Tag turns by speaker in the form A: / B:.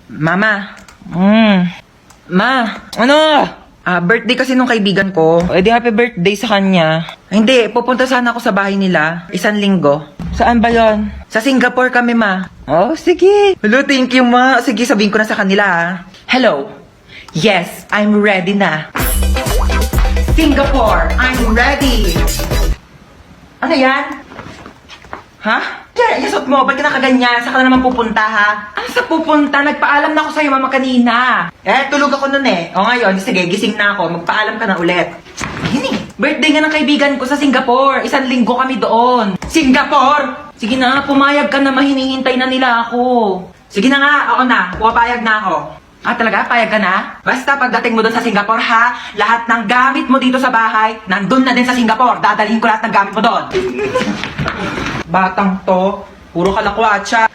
A: Mama. Ma, ano? Birthday kasi nung kaibigan ko. Eh di happy birthday sa kanya. Hindi, pupunta sana ako sa bahay nila. 1 linggo. Saan ba yon? Sa Singapore kami, ma. Oh, sige. Hello, thank you, ma. Sige, sabihin ko na sa kanila, ha. Hello. Yes, I'm ready na. Singapore, I'm ready. Ano yan? Ha? Kaya isot mo, ba't ka nakaganyan? Saan ka na naman pupunta, ha? Ano sa pupunta? Nagpaalam na ako sa'yo, mama, kanina. Tulog ako nun eh. O ngayon, sige, gising na ako. Magpaalam ka na ulit. Ayun eh. Birthday nga ng kaibigan ko sa Singapore. 1 linggo kami doon. Singapore! Sige na, pumayag ka na, mahinihintay na nila ako. Sige na nga, ako na. Pumapayag na ako. Talaga? Payag ka na? Basta pagdating mo doon sa Singapore, ha? Lahat ng gamit mo dito sa bahay, nandun na din sa Singapore. Dadalhin ko lahat ng gamit mo doon. Batang to, puro kalakwatsa.